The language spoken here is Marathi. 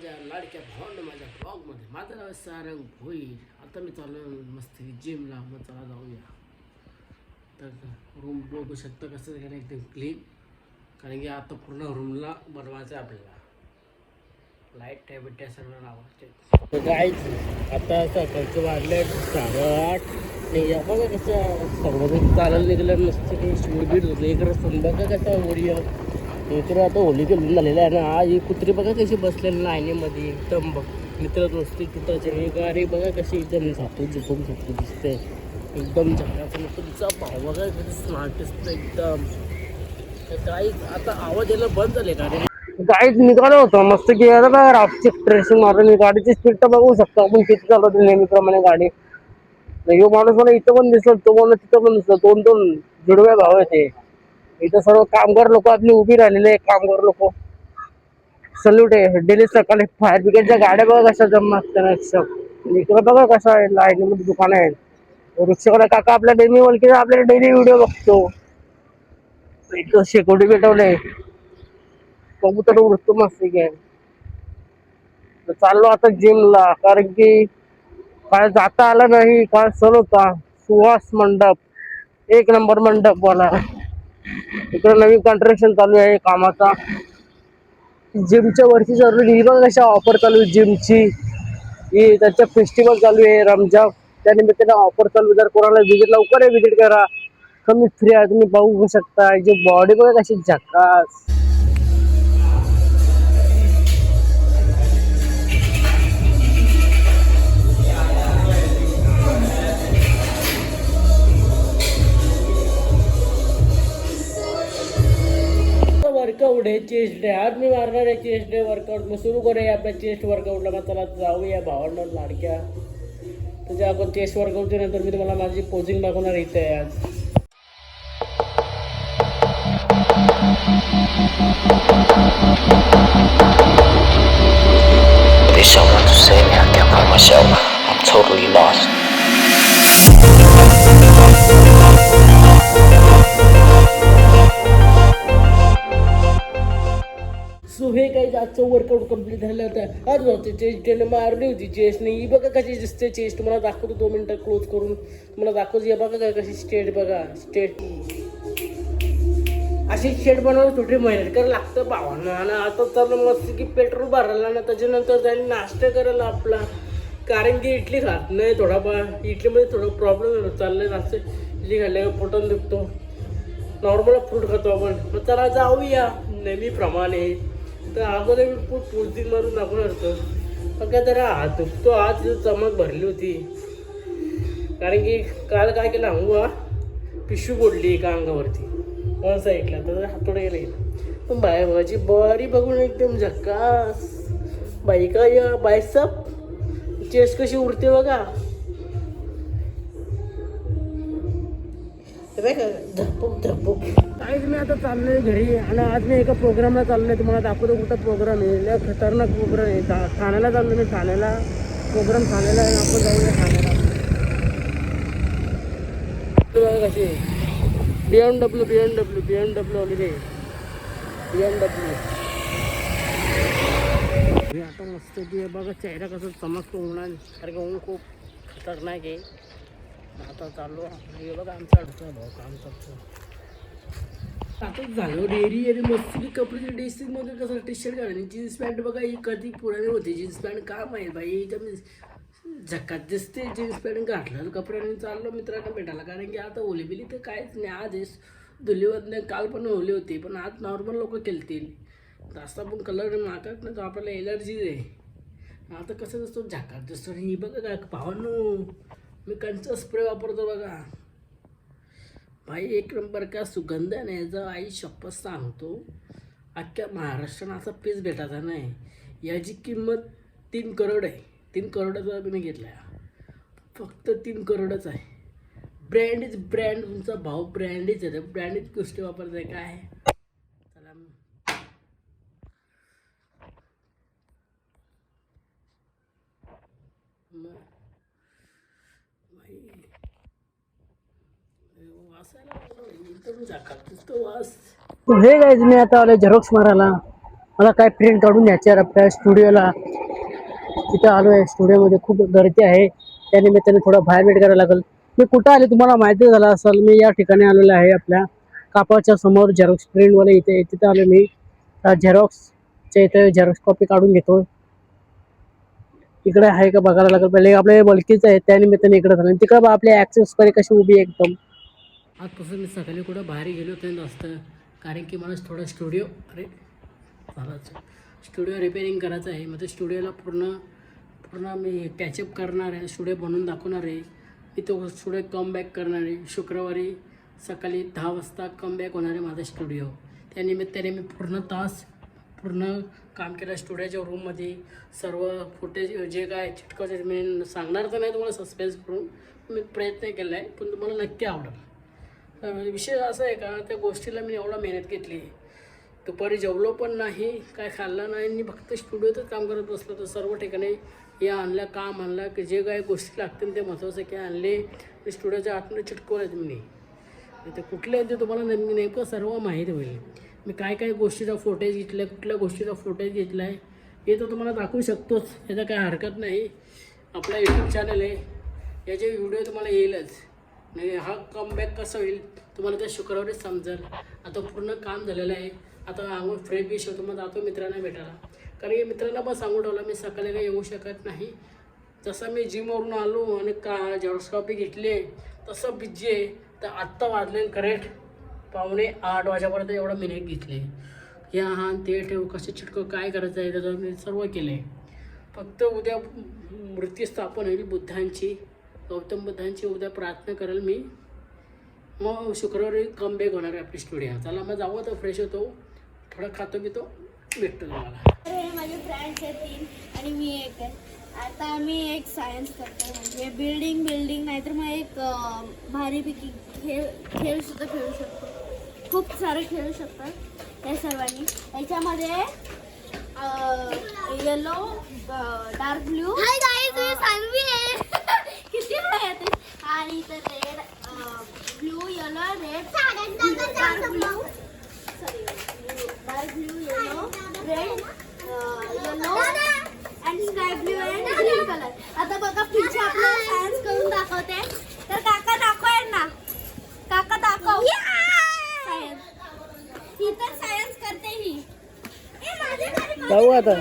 माझ्या लाडक्या भावांना माझ्या ब्लॉगमध्ये माझं नाव सारंग भोईर. आता मी चालू मस्त जिमला. मग चला जाऊया. तर रूम बघू शकता कसं झालं एकदम क्लीन, कारण की आता पूर्ण रूमला बनवायचं आहे आपल्याला. लाईट बिट्या सगळं लावायचे. जायचं आता सकाळचे वाजले 8:30. नाही बघा कसं सगळं चालायला निघलं नसतं की शिवबीड होतं इकडं. बघा कसं होळी इकडं आता होळी गेली झालेलं आहे ना. आज ही कुत्री बघा कशी बसलेली लाईनीमध्ये एकदम मित्र दोस्ती कुत्राचे. ही गाडी बघा कशी एकदम झोपून दिसते एकदम झकाचं. तुमचा भाव बघा किती स्मार्ट दिसतं एकदम. काही आता आवाज यायला बंद झाले गाडी. गाडीत निघालो होतो मस्त की आता बघा रातची ड्रेसिंग मारून गाडीची स्पीड तर बघू शकतो आपण किती चालवतो नेहमीप्रमाणे गाडी. यो माणूस मला इथं पण दिसलं, तो मला तिथं पण दिसलं. दोन दोन जुडवे भाव आहे ते. इथं सर्व कामगार लोक आपली उभी राहिलेले. कामगार लोक सल्यूट आहे. डेली सकाळी फायर ब्रिगेडच्या गाड्या बघा कशा जमा असतात. इकडं बघा कसं आहे लाईनीमध्ये दुकान आहे. रिक्षावाला काका आपल्या नेहमी ओळखीचा आपल्याला डेली व्हिडिओ बघतो. इथं शेकोटी पेटवले कबूतर उडतो मस्त काय. चाललो आता जिमला, कारण की काय जाता आलं नाही. काय सण होता सुहास मंडप, एक नंबर मंडप वाला. इकडे नवीन कन्स्ट्रक्शन चालू आहे कामाचा. जिमच्या वरती चालू ही बघा कशा ऑफर चालू आहे जिमची. ही त्याच्या फेस्टिवल चालू आहे रमजान, त्या निमित्ताने ऑफर चालू. जर कोणाला विजिट लवकर आहे विजिट करा, कमी फ्री आहे. तुम्ही बघू शकता जी बॉडी बघा कशी झकास. वर्कआउट आहे चेस्ट डे. आज मी मारणार आहे चेस्ट डे वर्कआउट. मग सुरू करूया आपल्या चेस्ट वर्कआउटला. मग चला जाऊया भावांना लाडक्या. त्याच्या अगोदर चेस्ट वर्कआउटच्या नंतर मी तुम्हाला माझी पोजिंग दाखवणार इथे आहे आज. There's someone to save me. I can't find myself. I'm totally lost. So हे काही आजचं वर्कआउट कम्प्लीट झालं होतं. आज होते चेस्ट डेने मारली होती चेस्ट. नाही बघा कशी दिसते चेस्ट. मला दाखवतो 2 मिनटं क्लोज करून मला दाखवतो. हे बघा काय कशी स्टेट बघा स्टेट. अशी शेड बनवून थोडी मेहनत करायला लागतं भावांना. आणि आता चालू मस्त की पेट्रोल भरायला ना, त्याच्यानंतर त्यांनी नाश्ता करायला आपला. कारण की इडली खात नाही थोडाफार. इडलीमध्ये थोडं प्रॉब्लेम चाललं नाश्ता. इडली खाल्ल्यावर पोटात दुखतो. नॉर्मल फ्रूट खातो आपण. मग त्याला जाऊया नेहमीप्रमाणे. तर अगोदर मी पोजिंग मारून दाखवणार होतो. मग काय जरा हात दुखतो. आज चमक भरली होती, कारण की काल काय केलं सांगू. पिशवी बोलली एका अंगावरती वन साईडला, तर हातोडा गेला गेला. पण बायची बॉडी बघून एकदम झक्कास. बाई का या बायसप चेस्ट कशी उरते बघा. धपूक धपूक. काहीच मी आता चाललोय घरी. आणि आज मी एका प्रोग्रामला चाललोय. तुम्हाला दाखवतो कुठं प्रोग्राम आहे. खतरनाक प्रोग्राम आहे. ठाण्याला चाललो मी. ठाण्याला प्रोग्राम ठाण्याला आहे. आपण जाऊया ठाण्याला. बघा कशी BMW हॉलिडे BMW. हे आता मस्त की बघा चेहरा कसं चमकतो उन्हाने, कारण की ऊन खूप खतरनाक आहे. आता चाललो हे बघा आमचा भाऊ काम करतो. आता झालं डेअरी आणि मस्त की कपड्याच्या ड्रेसिंगमध्ये कसं टी शर्ट घालणे. जीन्स पॅन्ट बघा ही कधी पुराणी होती जीन्स पॅन्ट. का माहीत बाई एकदम झकात दिसते जीन्स पॅन्ट घातलं कपड्याने. चाललो मित्रांना भेटायला, कारण की आता ओली बिली तर काहीच नाही. आज धुलीवत नाही. काल पण ओली होती, पण आज नॉर्मल लोक केलतील. जास्त पण कलर मागत नाही, तो आपल्याला एलर्जी आहे. आता कसं दिसतो झकात दिसतो. ही बघा काय भावांनो, मी कंचा स्प्रे वापरतो बघा भाई. एक नंबर का सुगंध आहे ना याचा. आई शपथ सांगतो अख्ख्या महाराष्ट्रानं असा पीस भेटायचा नाही. याची किंमत 3 करोड आहे. 3 करोडाचा मी घेतला फक्त 3 करोडच आहे. Brand is brand. तुमचा भाव ब्रँडच आहे. ब्रँडेड गोष्टी वापरताय काय. चला हे गाईज मी आता आलो झेरॉक्स मारायला. मला काय प्रिंट काढून न्यायचे आहे आपल्या स्टुडिओला. तिथं आलो आहे, स्टुडिओमध्ये खूप गर्दी आहे, त्यानिमित्ताने थोडं बाहेर वेट करायला लागेल. मी कुठं आले तुम्हाला माहिती झालं असेल, मी या ठिकाणी आलेलो आहे आपल्या कापाच्या समोर झेरॉक्स प्रिंटवाले इथे. तिथे आलो मी झेरॉक्सच्या इथे झेरॉक्स कॉपी काढून घेतो. इकडे आहे का बघायला लागेल. पहिले आपले बलकीचं आहे, त्यानिमित्ताने इकडे झालं. तिकडे बा आपली ॲक्सेस कडे कशी उभी आहे एकदम. आजपासून मी सकाळी कुठं बाहेर गेलो होतो जास्त, कारण की मला थोडं स्टुडिओ रिपेअरिंग करायचं आहे. मग ते स्टुडिओला पूर्ण मी पॅचअप करणार आहे, स्टुडिओ बनवून दाखवणार आहे. मी तो स्टुडिओ कमबॅक करणार आहे. शुक्रवारी सकाळी 10 वाजता कमबॅक होणार आहे माझा स्टुडिओ. त्यानिमित्ताने मी पूर्ण काम केलं स्टुडिओच्या रूममध्ये. सर्व फुटेज जे काय चिटकावचे मी सांगणार तर नाही तुम्हाला, सस्पेन्स करून मी प्रयत्न केला आहे, पण तुम्हाला नक्की आवडेल. विषय असा आहे का, त्या गोष्टीला मी एवढा मेहनत घेतली. दुपारी जेवलो पण नाही, काय खाल्लं नाही, आणि फक्त स्टुडिओतच काम करत बसलो. तर सर्व ठिकाणी या आणलं, काम आणलं, की जे काही गोष्टी लागतील ते महत्त्वाचं की आणले. स्टुडिओच्या आतमध्ये चिटकवले मी. ते कुठले ते तुम्हाला नेमकं सर्व माहीत होईल. मी काय गोष्टीचा फुटेज घेतला आहे, कुठल्या गोष्टीचा फुटेज घेतला आहे, हे तर तुम्हाला दाखवू शकतोच, याचा काही हरकत नाही. आपला यूट्यूब चॅनल आहे, याचे व्हिडिओ तुम्हाला येईलच. नाही हा कमबॅक कसं होईल तुम्हाला त्या शुक्रवारीच समजेल. आता पूर्ण काम झालेलं आहे. आता आंघोळ फ्रेश होतो, मग जातो मित्रांना भेटायला. कारण की मित्रांना पण सांगून ठेवलं मी सकाळी काही येऊ शकत नाही. जसं मी जिमवरून आलो आणि झेरॉक्स कॉपी घेतली तसं बिझी आहे. तर आत्ता वाजले करेक्ट 7:45 वाजेपर्यंत एवढा मिनिट घेतले. हा ते ठेव, कसे चिटकं काय करायचं आहे त्याचं मी सर्व केलं आहे. फक्त उद्या मूर्ती स्थापन होईल बुद्धांची, गौतम बुद्धांची. उद्या प्रार्थना करेल मी. मग शुक्रवारी कमबॅक होणार आहे आपली स्टुडिओ. चला मग जाऊ, तर फ्रेश होतो, थोडं खातो पितो, भेटतो तुम्हाला. हे माझे फ्रेंड्स आहेत 3 आणि मी एक आहे. आता आम्ही एक सायन्स करतो, म्हणजे बिल्डिंग नाहीतर मग एक भारीपैकी खेळ सुद्धा खेळू शकतो. खूप सारे खेळू शकतात या सर्वांनी. याच्यामध्ये येलो, डार्क ब्ल्यू, किती आहेत, आणि इथं red, blue, yellow, red, dark blue, yellow, red, yellow and sky blue and green colour. आता बघा पिंची आपल्याला सायन्स करून दाखवते. तर काका दाखव ना, काका दाखव सायन्स. ही तर सायन्स करते ही. जाऊ आता.